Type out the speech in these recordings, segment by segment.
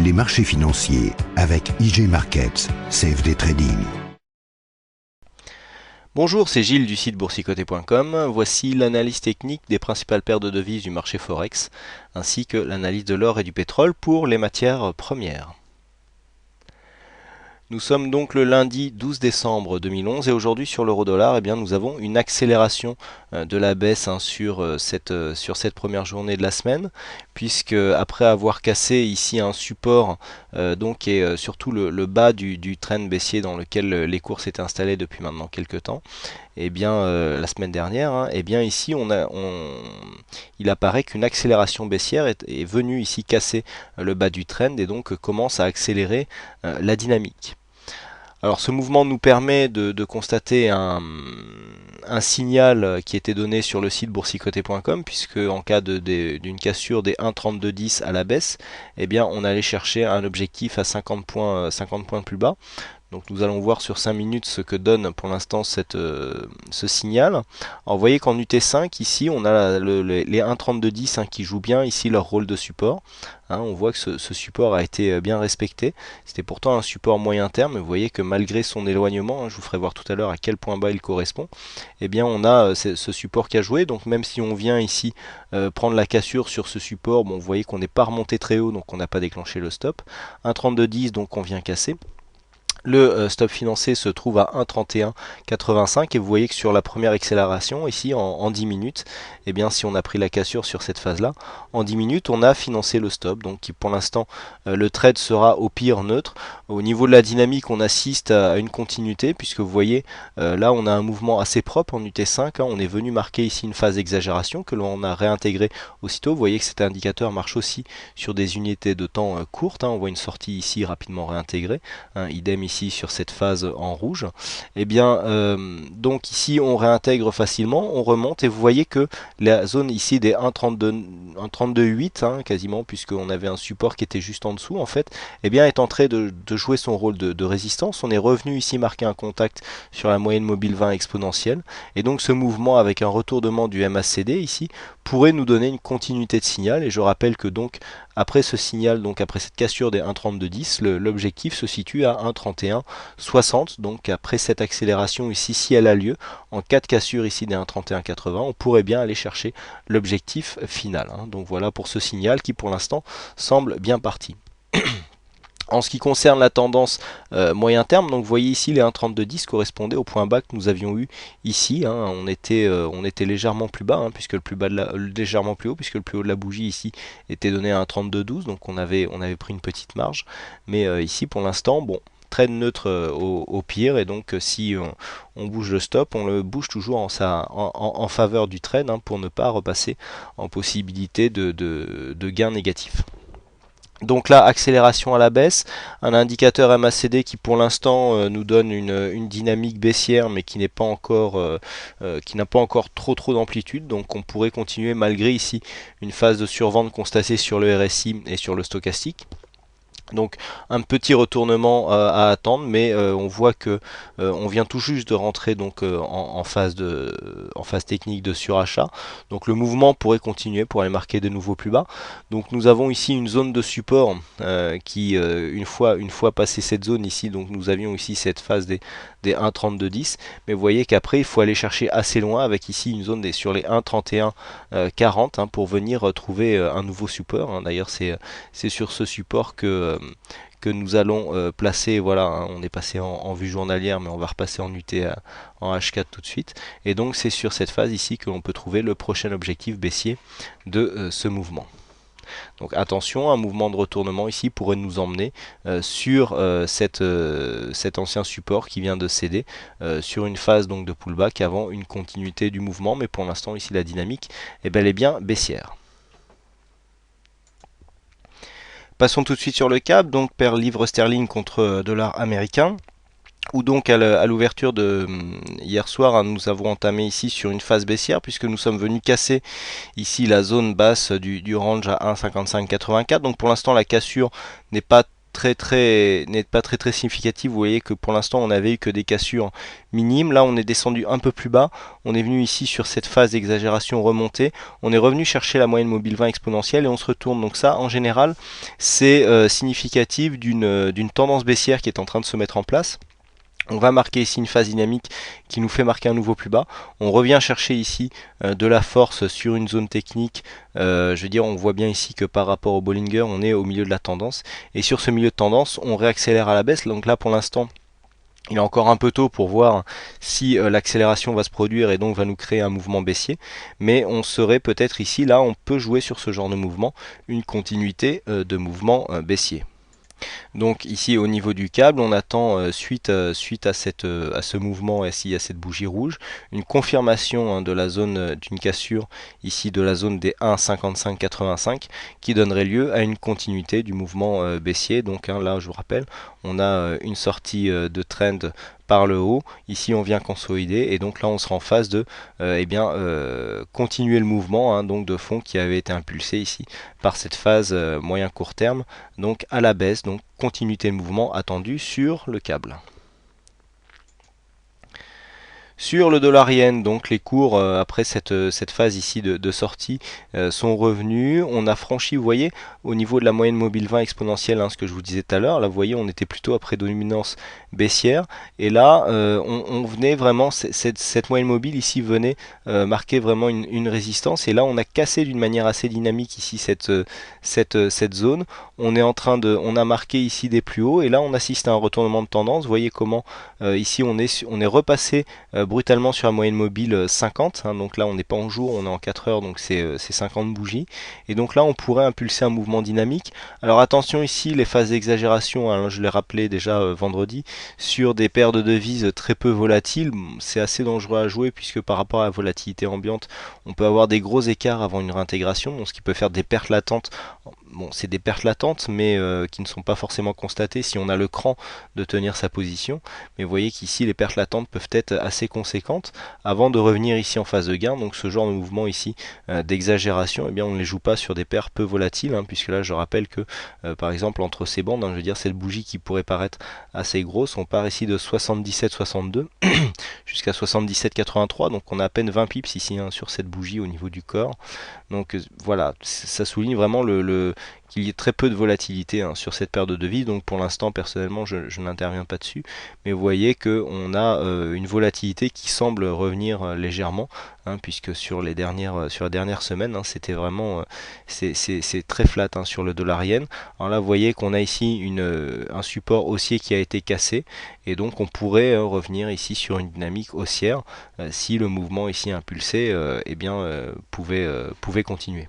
Les marchés financiers avec IG Markets, CFD Trading. Bonjour, c'est Gilles du site boursicoté.com. Voici l'analyse technique des principales paires de devises du marché Forex, ainsi que l'analyse de l'or et du pétrole pour les matières premières. Nous sommes donc le lundi 12 décembre 2011 et aujourd'hui sur l'euro-dollar, eh bien, nous avons une accélération de la baisse sur cette première journée de la semaine, puisque après avoir cassé ici un support donc et surtout le bas du trend baissier dans lequel les cours s'étaient installés depuis maintenant quelques temps, et bien la semaine dernière, et bien ici il apparaît qu'une accélération baissière est venue ici casser le bas du trend et donc commence à accélérer la dynamique. Alors ce mouvement nous permet de constater un signal qui était donné sur le site boursicoté.com, puisque en cas d'une cassure des 1,3210 à la baisse, eh bien on allait chercher un objectif à 50 points plus bas. Donc nous allons voir sur 5 minutes ce que donne pour l'instant ce signal. Alors vous voyez qu'en UT5 ici on a les 1,3210 qui jouent bien ici leur rôle de support. On voit que ce support a été bien respecté. C'était pourtant un support moyen terme, mais vous voyez que malgré son éloignement, je vous ferai voir tout à l'heure à quel point bas il correspond, eh bien on a ce support qui a joué. Donc même si on vient ici prendre la cassure sur ce support, bon, vous voyez qu'on n'est pas remonté très haut, donc on n'a pas déclenché le stop. 1,3210 donc on vient casser. Le stop financé se trouve à 1,3185 et vous voyez que sur la première accélération ici en 10 minutes, eh bien si on a pris la cassure sur cette phase là, en 10 minutes on a financé le stop. Donc pour l'instant le trade sera au pire neutre. Au niveau de la dynamique, on assiste à une continuité, puisque vous voyez là on a un mouvement assez propre en UT5, on est venu marquer ici une phase d'exagération que l'on a réintégré aussitôt. Vous voyez que cet indicateur marche aussi sur des unités de temps courtes, on voit une sortie ici rapidement réintégrée, idem ici sur cette phase en rouge. Et bien donc ici on réintègre facilement, on remonte et vous voyez que la zone ici des 1,32,8 quasiment, puisqu'on avait un support qui était juste en dessous en fait, et bien est en train de jouer son rôle de résistance. On est revenu ici marquer un contact sur la moyenne mobile 20 exponentielle, et donc ce mouvement avec un retournement du MACD ici pourrait nous donner une continuité de signal. Et je rappelle que donc après ce signal, donc après cette cassure des 1,3210, l'objectif se situe à 1,3160. Donc après cette accélération ici, si elle a lieu, en cas de cassure ici des 1,3180, on pourrait bien aller chercher l'objectif final. Donc voilà pour ce signal qui pour l'instant semble bien parti. En ce qui concerne la tendance moyen terme, donc vous voyez ici les 1,3210 correspondaient au point bas que nous avions eu ici. On était légèrement plus bas, puisque le plus bas légèrement plus haut, puisque le plus haut de la bougie ici était donné à 1,3212, donc on avait pris une petite marge. Mais ici pour l'instant, bon, trade neutre au pire, et donc si on bouge le stop, on le bouge toujours en faveur du trade, pour ne pas repasser en possibilité de gain négatif. Donc là, accélération à la baisse, un indicateur MACD qui pour l'instant nous donne une dynamique baissière, mais qui n'a pas encore trop d'amplitude. Donc on pourrait continuer malgré ici une phase de survente constatée sur le RSI et sur le stochastique. Donc un petit retournement à attendre, mais on voit que on vient tout juste de rentrer donc en phase technique de surachat. Donc le mouvement pourrait continuer pour aller marquer de nouveaux plus bas. Donc nous avons ici une zone de support qui une fois passé cette zone ici, donc nous avions ici cette phase des 1,3210, mais vous voyez qu'après il faut aller chercher assez loin avec ici une zone sur les 1,3140 pour venir trouver un nouveau support. D'ailleurs c'est sur ce support que nous allons placer, voilà, on est passé en vue journalière, mais on va repasser en UT en H4 tout de suite, et donc c'est sur cette phase ici que l'on peut trouver le prochain objectif baissier de ce mouvement. Donc attention, un mouvement de retournement ici pourrait nous emmener sur cet ancien support qui vient de céder sur une phase donc de pullback avant une continuité du mouvement, mais pour l'instant ici la dynamique est bel et bien baissière. Passons tout de suite sur le CAC, donc paire livre sterling contre dollar américain, où donc à l'ouverture de hier soir, nous avons entamé ici sur une phase baissière, puisque nous sommes venus casser ici la zone basse du range à 1,5584. Donc pour l'instant la cassure n'est pas n'est pas très significative. Vous voyez que pour l'instant on avait eu que des cassures minimes. Là on est descendu un peu plus bas, on est venu ici sur cette phase d'exagération remontée, on est revenu chercher la moyenne mobile 20 exponentielle et on se retourne. Donc ça en général c'est significatif d'une tendance baissière qui est en train de se mettre en place. On va marquer ici une phase dynamique qui nous fait marquer un nouveau plus bas. On revient chercher ici de la force sur une zone technique. Je veux dire, on voit bien ici que par rapport au Bollinger, on est au milieu de la tendance. Et sur ce milieu de tendance, on réaccélère à la baisse. Donc là, pour l'instant, il est encore un peu tôt pour voir si l'accélération va se produire et donc va nous créer un mouvement baissier. Mais on serait peut-être ici, là, on peut jouer sur ce genre de mouvement, une continuité de mouvement baissier. Donc ici au niveau du câble, on attend suite à ce mouvement ici, à cette bougie rouge, une confirmation de la zone d'une cassure ici de la zone des 1,5585 qui donnerait lieu à une continuité du mouvement baissier. Donc là je vous rappelle, on a une sortie de trend par le haut, ici on vient consolider et donc là on sera en phase de continuer le mouvement donc de fond qui avait été impulsé ici par cette phase moyen court terme, donc à la baisse, donc continuité de mouvement attendue sur le câble. Sur le dollar yen, donc les cours après cette phase ici de sortie sont revenus. On a franchi, vous voyez, au niveau de la moyenne mobile 20 exponentielle, ce que je vous disais tout à l'heure. Là, vous voyez, on était plutôt à prédominance baissière. Et là, on venait vraiment, cette moyenne mobile ici venait marquer vraiment une résistance. Et là, on a cassé d'une manière assez dynamique ici cette zone. On a marqué ici des plus hauts. Et là, on assiste à un retournement de tendance. Vous voyez comment ici on est repassé brutalement sur la moyenne mobile 50, donc là on n'est pas en jour, on est en 4 heures, donc c'est 50 bougies, et donc là on pourrait impulser un mouvement dynamique. Alors attention ici, les phases d'exagération, je l'ai rappelé déjà vendredi, sur des paires de devises très peu volatiles, c'est assez dangereux à jouer puisque par rapport à la volatilité ambiante, on peut avoir des gros écarts avant une réintégration, donc ce qui peut faire des pertes latentes. Bon, c'est des pertes latentes, mais qui ne sont pas forcément constatées si on a le cran de tenir sa position. Mais vous voyez qu'ici, les pertes latentes peuvent être assez conséquentes avant de revenir ici en phase de gain. Donc ce genre de mouvement ici d'exagération, eh bien, on ne les joue pas sur des paires peu volatiles, puisque là, je rappelle que, par exemple, entre ces bandes, je veux dire, cette bougie qui pourrait paraître assez grosse, on part ici de 77,62 jusqu'à 77,83. Donc on a à peine 20 pips ici sur cette bougie au niveau du corps. Donc voilà, ça souligne vraiment qu'il y ait très peu de volatilité sur cette paire de devises. Donc pour l'instant, personnellement, je n'interviens pas dessus. Mais vous voyez qu'on a une volatilité qui semble revenir légèrement, puisque sur la dernière semaine, c'était vraiment c'est très flat sur le dollar yen. Alors là, vous voyez qu'on a ici un support haussier qui a été cassé. Et donc on pourrait revenir ici sur une dynamique haussière si le mouvement ici impulsé pouvait continuer.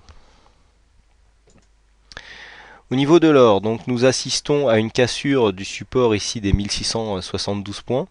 Au niveau de l'or, donc nous assistons à une cassure du support ici des 1672 points.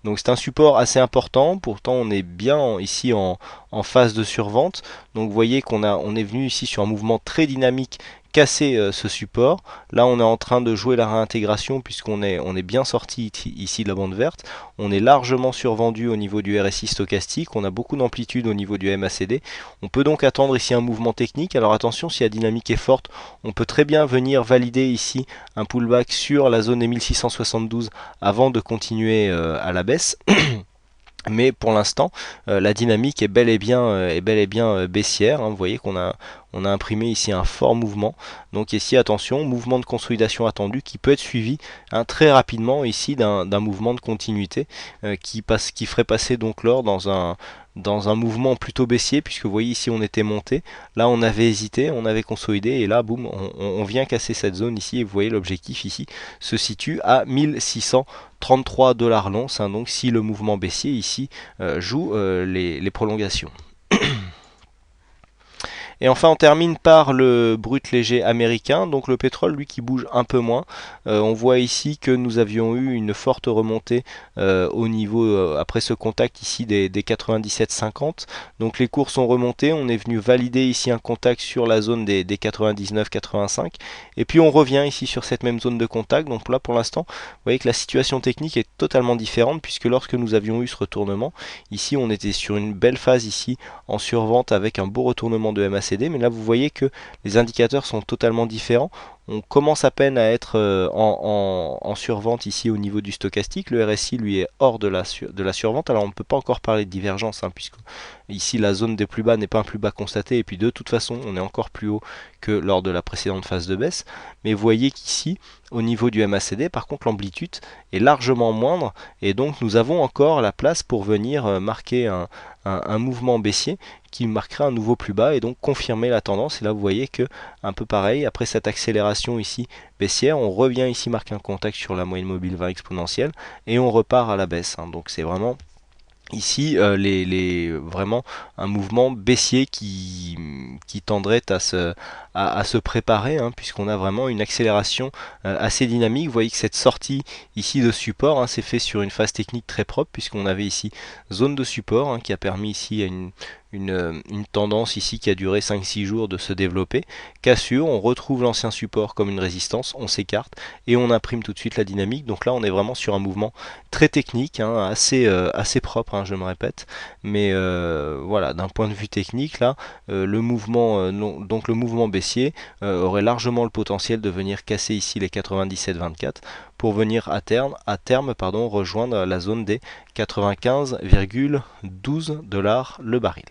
Donc c'est un support assez important, pourtant on est bien ici en phase de survente. Donc vous voyez on est venu ici sur un mouvement très dynamique casser ce support. Là on est en train de jouer la réintégration puisqu'on est bien sorti ici de la bande verte. On est largement survendu au niveau du RSI stochastique. On a beaucoup d'amplitude au niveau du MACD. On peut donc attendre ici un mouvement technique. Alors attention, si la dynamique est forte, on peut très bien venir valider ici un pullback sur la zone des 1672 avant de continuer à la baisse. Mais pour l'instant, la dynamique est bel et bien baissière. Vous voyez qu'on a imprimé ici un fort mouvement. Donc ici, attention, mouvement de consolidation attendu qui peut être suivi très rapidement ici d'un mouvement de continuité qui ferait passer donc l'or dans un mouvement plutôt baissier, puisque vous voyez ici on était monté, là on avait hésité, on avait consolidé, et là boum, on vient casser cette zone ici, et vous voyez l'objectif ici se situe à 1633 $ l'once, donc si le mouvement baissier ici joue les prolongations. Et enfin on termine par le brut léger américain, donc le pétrole lui qui bouge un peu moins. On voit ici que nous avions eu une forte remontée au niveau, après ce contact ici des 97,50. Donc les cours sont remontés, on est venu valider ici un contact sur la zone des 99,85. Et puis on revient ici sur cette même zone de contact. Donc là pour l'instant, vous voyez que la situation technique est totalement différente, puisque lorsque nous avions eu ce retournement, ici on était sur une belle phase ici en survente avec un beau retournement de MACD MACD, mais là vous voyez que les indicateurs sont totalement différents. On commence à peine à être en survente ici au niveau du stochastique. Le RSI lui est hors de la survente. Alors on ne peut pas encore parler de divergence, hein, puisque ici la zone des plus bas n'est pas un plus bas constaté, et puis de toute façon on est encore plus haut que lors de la précédente phase de baisse. Mais vous voyez qu'ici, au niveau du MACD, par contre l'amplitude est largement moindre, et donc nous avons encore la place pour venir marquer un mouvement baissier qui marquera un nouveau plus bas et donc confirmer la tendance. Et là vous voyez que un peu pareil, après cette accélération ici baissière, on revient ici marquer un contact sur la moyenne mobile 20 exponentielle et on repart à la baisse, hein. Donc c'est vraiment ici vraiment un mouvement baissier qui tendrait à se préparer, hein, puisqu'on a vraiment une accélération assez dynamique. Vous voyez que cette sortie ici de support, hein, s'est fait sur une phase technique très propre, puisqu'on avait ici zone de support, hein, qui a permis ici à une tendance ici qui a duré 5-6 jours de se développer. Cassure, on retrouve l'ancien support comme une résistance, on s'écarte et on imprime tout de suite la dynamique. Donc là on est vraiment sur un mouvement très technique, hein, assez propre, hein, je me répète, mais voilà, d'un point de vue technique là, le mouvement donc le mouvement baissier aurait largement le potentiel de venir casser ici les 97,24 pour venir à terme rejoindre la zone des 95,12 $ le baril.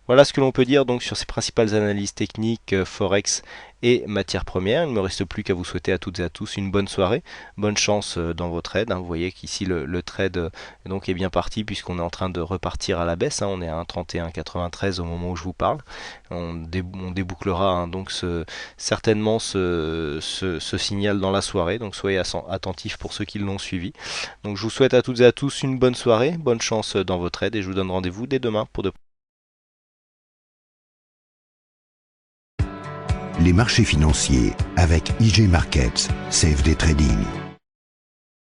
Voilà ce que l'on peut dire donc sur ces principales analyses techniques Forex et matières premières. Il ne me reste plus qu'à vous souhaiter à toutes et à tous une bonne soirée, bonne chance dans vos trades, hein. Vous voyez qu'ici le trade donc est bien parti, puisqu'on est en train de repartir à la baisse, hein. On est à 1,3193 au moment où je vous parle. On débouclera, hein, donc certainement ce signal dans la soirée, donc soyez attentifs pour ceux qui l'ont suivi. Donc je vous souhaite à toutes et à tous une bonne soirée, bonne chance dans vos trades, et je vous donne rendez-vous dès demain pour de Les marchés financiers avec IG Markets, CFD Trading.